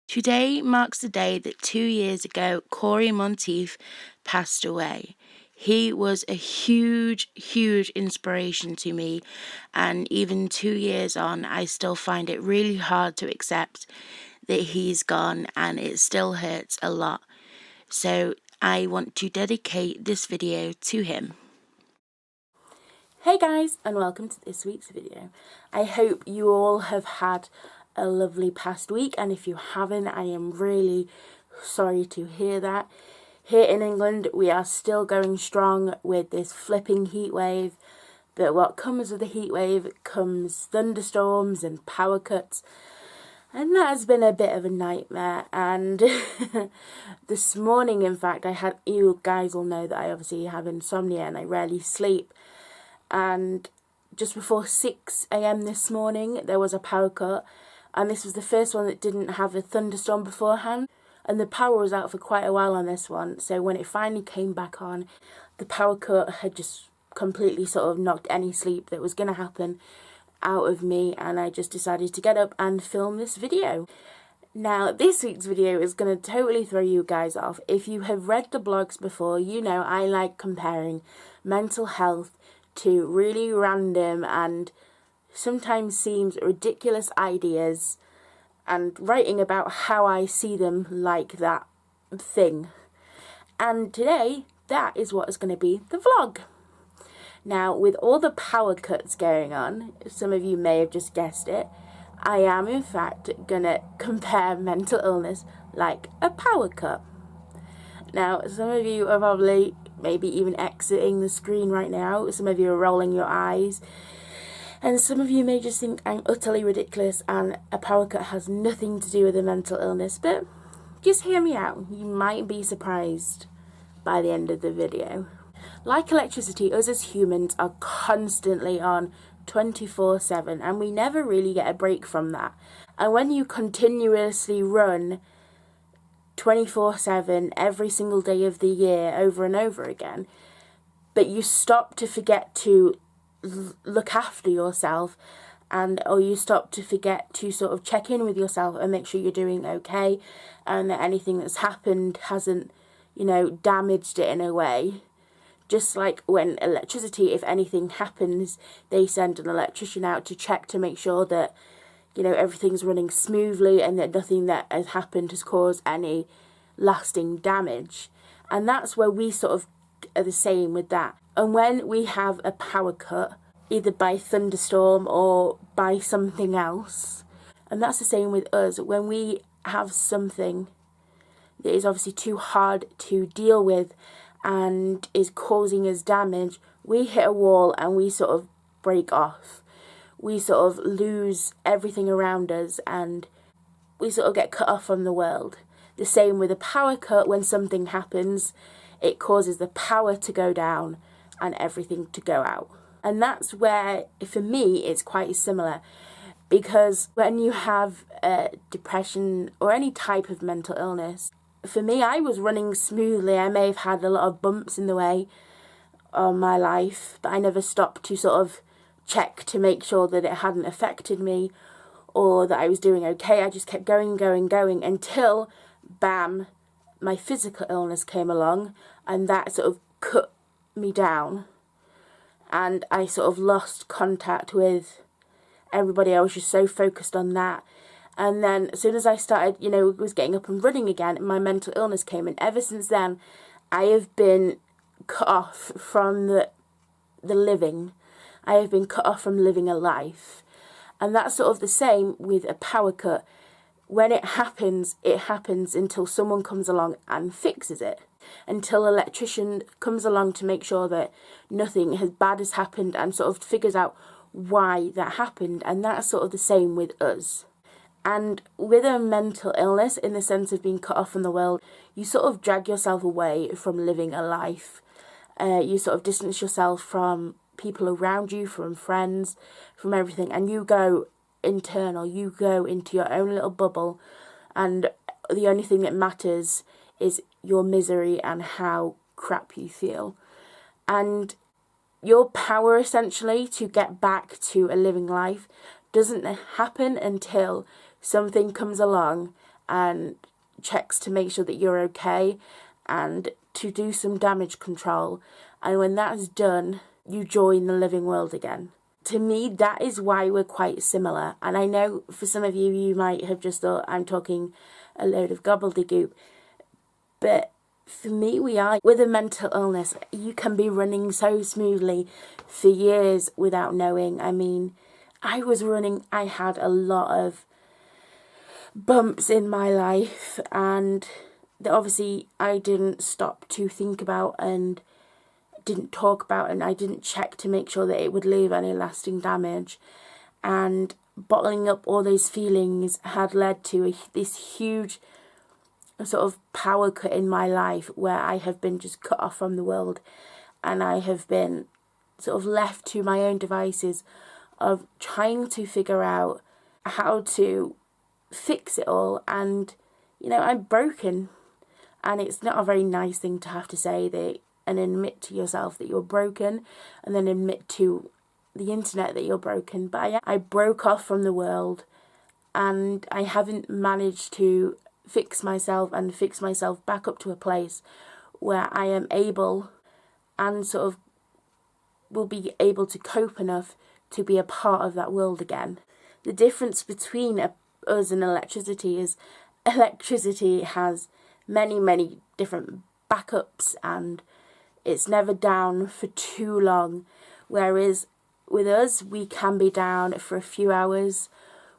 Today marks the day that 2 years ago, Cory Monteith passed away. He was a huge, huge inspiration to me, and even 2 years on, I still find it really hard to accept that he's gone, and it still hurts a lot. So I want to dedicate this video to him. Hey guys, and welcome to this week's video. I hope you all have had a lovely past week, and if you haven't, I am really sorry to hear that. Here in England, we are still going strong with this flipping heat wave, but what comes with the heat wave comes thunderstorms and power cuts, and that has been a bit of a nightmare. And this morning, in fact, you guys all know that I obviously have insomnia and I rarely sleep. And just before 6 a.m. this morning, there was a power cut, and this was the first one that didn't have a thunderstorm beforehand, and the power was out for quite a while on this one. So when it finally came back on, the power cut had just completely sort of knocked any sleep that was going to happen out of me, and I just decided to get up and film this video. Now, this week's video is going to totally throw you guys off. If you have read the blogs before, you know I like comparing mental health to really random and sometimes seems ridiculous ideas and writing about how I see them like that thing. And today, that is what is going to be the vlog. Now, with all the power cuts going on, some of you may have just guessed it, I am in fact going to compare mental illness like a power cut. Now, some of you are probably maybe even exiting the screen right now. Some of you are rolling your eyes. And some of you may just think I'm utterly ridiculous and a power cut has nothing to do with a mental illness. But just hear me out. You might be surprised by the end of the video. Like electricity, us as humans are constantly on 24/7, and we never really get a break from that. And when you continuously run 24/7 every single day of the year over and over again, but you stop to forget to look after yourself, or you stop to forget to sort of check in with yourself and make sure you're doing okay, and that anything that's happened hasn't, damaged it in a way. Just like when electricity, if anything happens, they send an electrician out to check to make sure that everything's running smoothly and that nothing that has happened has caused any lasting damage. And that's where we sort of are the same with that. And when we have a power cut, either by thunderstorm or by something else, and that's the same with us, when we have something that is obviously too hard to deal with and is causing us damage, we hit a wall and we sort of break off. We sort of lose everything around us and we sort of get cut off from the world. The same with a power cut. When something happens, it causes the power to go down and everything to go out. And that's where, for me, it's quite similar. Because when you have depression or any type of mental illness, for me, I was running smoothly. I may have had a lot of bumps in the way on my life, but I never stopped to sort of check to make sure that it hadn't affected me or that I was doing okay. I just kept going until, bam, my physical illness came along, and that sort of cut me down, and I sort of lost contact with everybody. I was just so focused on that. And then as soon as I started, was getting up and running again, my mental illness came, and ever since then I have been cut off from the living. I have been cut off from living a life. And that's sort of the same with a power cut. When it happens until someone comes along and fixes it. Until an electrician comes along to make sure that nothing as bad has happened and sort of figures out why that happened. And that's sort of the same with us. And with a mental illness, in the sense of being cut off from the world, you sort of drag yourself away from living a life. You sort of distance yourself from people around you, from friends, from everything, and you go internal, you go into your own little bubble, and the only thing that matters is your misery and how crap you feel. And your power, essentially, to get back to a living life doesn't happen until something comes along and checks to make sure that you're okay, and to do some damage control. And when that is done, you join the living world again. To me, that is why we're quite similar. And I know for some of you, you might have just thought I'm talking a load of gobbledygook. But for me, we are. With a mental illness, you can be running so smoothly for years without knowing. I mean, I was running, I had a lot of bumps in my life, and that obviously I didn't stop to think about and didn't talk about, and I didn't check to make sure that it would leave any lasting damage. And bottling up all those feelings had led to this huge sort of power cut in my life, where I have been just cut off from the world, and I have been sort of left to my own devices of trying to figure out how to fix it all. And I'm broken, and it's not a very nice thing to have to say that and admit to yourself that you're broken, and then admit to the internet that you're broken. But I broke off from the world, and I haven't managed to fix myself back up to a place where I am able and sort of will be able to cope enough to be a part of that world again. The difference between us and electricity is electricity has many, many different backups, and it's never down for too long. Whereas with us, we can be down for a few hours,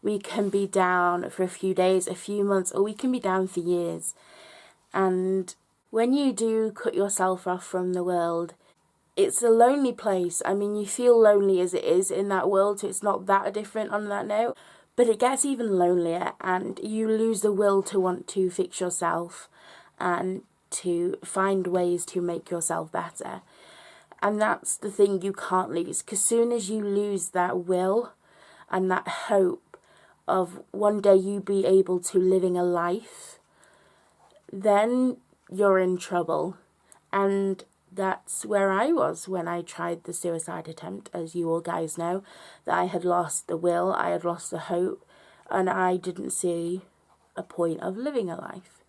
we can be down for a few days, a few months, or we can be down for years. And when you do cut yourself off from the world, it's a lonely place. I mean, you feel lonely as it is in that world, so it's not that different on that note. But it gets even lonelier, and you lose the will to want to fix yourself and to find ways to make yourself better. And that's the thing you can't lose, because soon as you lose that will and that hope of one day you be able to living a life, then you're in trouble. And that's where I was when I tried the suicide attempt. As you all guys know, that I had lost the will, I had lost the hope, and I didn't see a point of living a life.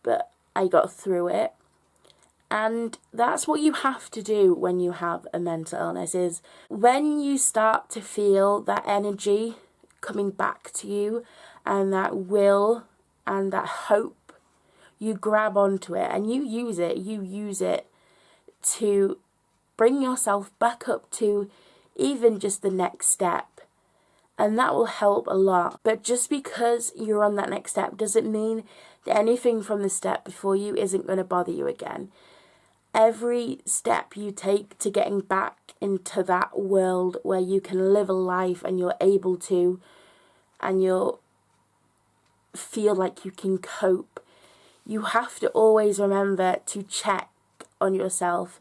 But I got through it. And that's what you have to do when you have a mental illness, is when you start to feel that energy coming back to you and that will and that hope, you grab onto it and you use it to bring yourself back up to even just the next step. And that will help a lot. But just because you're on that next step doesn't mean that anything from the step before you isn't going to bother you again. Every step you take to getting back into that world where you can live a life and you're able to, and you'll feel like you can cope, you have to always remember to check on yourself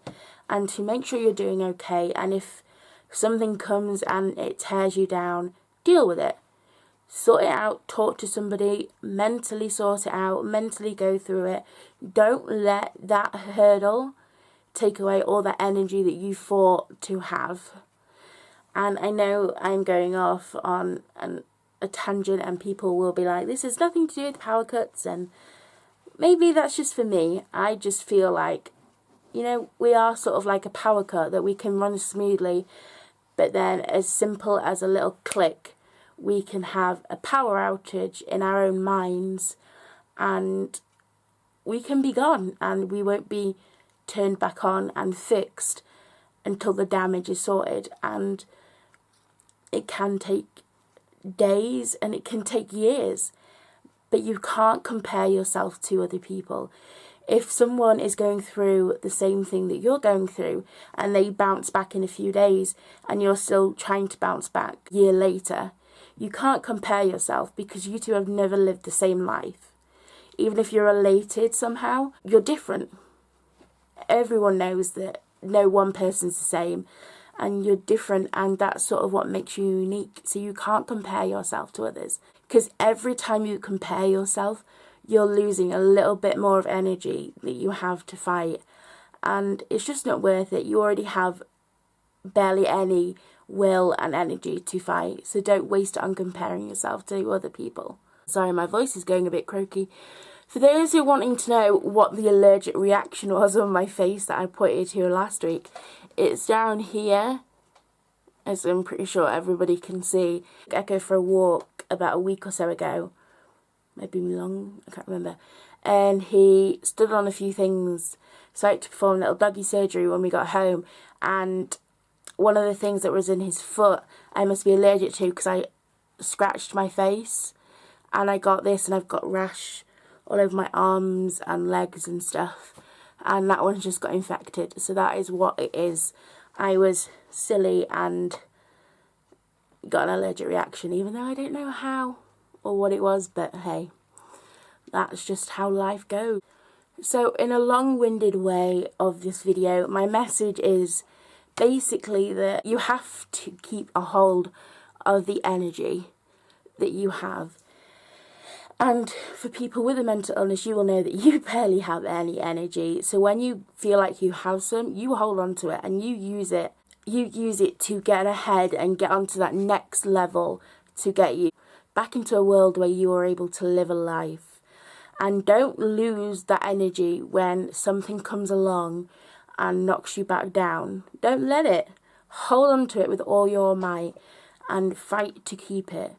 and to make sure you're doing okay. And if something comes and it tears you down, deal with it. Sort it out, talk to somebody, mentally sort it out, mentally go through it. Don't let that hurdle take away all that energy that you fought to have. And I know I'm going off on a tangent, and people will be like, this has nothing to do with power cuts, and maybe that's just for me. I just feel like, we are sort of like a power cut, that we can run smoothly, but then as simple as a little click, we can have a power outage in our own minds, and we can be gone, and we won't be turned back on and fixed until the damage is sorted. And it can take days and it can take years, but you can't compare yourself to other people. If someone is going through the same thing that you're going through and they bounce back in a few days and you're still trying to bounce back a year later, you can't compare yourself, because you two have never lived the same life. Even if you're related somehow, you're different. Everyone knows that no one person's the same, and you're different, and that's sort of what makes you unique. So you can't compare yourself to others, because every time you compare yourself, you're losing a little bit more of energy that you have to fight, and it's just not worth it. You already have barely any will and energy to fight, so don't waste it on comparing yourself to other people. Sorry, my voice is going a bit croaky. For those who are wanting to know what the allergic reaction was on my face that I pointed to last week, it's down here, as I'm pretty sure everybody can see. I go for a walk about a week or so ago, maybe long, I can't remember, and he stood on a few things, so I had to perform a little doggy surgery when we got home, and one of the things that was in his foot I must be allergic to because I scratched my face, and I got this, and I've got rash all over my arms and legs and stuff, and that one's just got infected, so that is what it is. I was silly and got an allergic reaction, even though I don't know how or what it was, but hey, that's just how life goes. So in a long-winded way of this video, my message is basically that you have to keep a hold of the energy that you have. And for people with a mental illness, you will know that you barely have any energy. So when you feel like you have some, you hold on to it and you use it. You use it to get ahead and get onto that next level to get you back into a world where you are able to live a life. And don't lose that energy when something comes along and knocks you back down. Don't let it. Hold on to it with all your might and fight to keep it.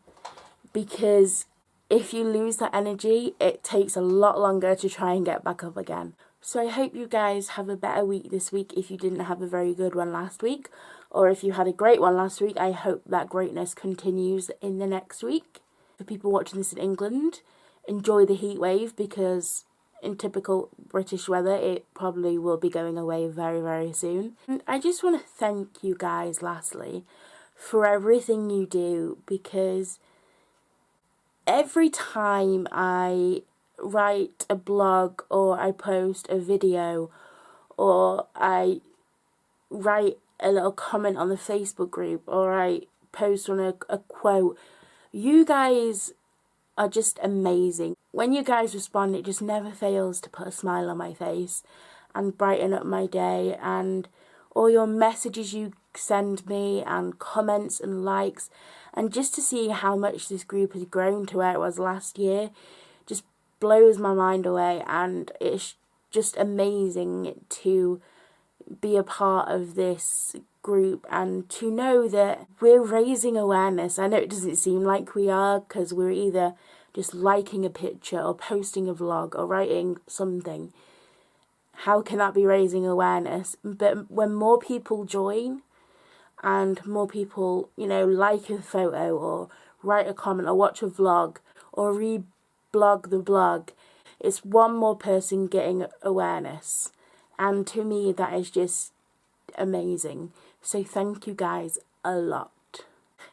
Because if you lose that energy, it takes a lot longer to try and get back up again. So I hope you guys have a better week this week if you didn't have a very good one last week. Or if you had a great one last week, I hope that greatness continues in the next week. For people watching this in England, enjoy the heat wave, because in typical British weather, it probably will be going away very, very soon. And I just want to thank you guys, lastly, for everything you do, because every time I write a blog or I post a video or I write a little comment on the Facebook group or I post on a quote, you guys are just amazing. When you guys respond, it just never fails to put a smile on my face and brighten up my day, and all your messages you send me and comments and likes, and just to see how much this group has grown to where it was last year just blows my mind away, and it's just amazing to be a part of this group and to know that we're raising awareness. I know it doesn't seem like we are, because we're either just liking a picture or posting a vlog or writing something. How can that be raising awareness? But when more people join and more people, you know, like a photo or write a comment or watch a vlog or re-blog the blog, it's one more person getting awareness. And to me, that is just amazing. So thank you guys a lot.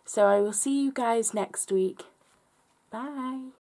So I will see you guys next week. Bye.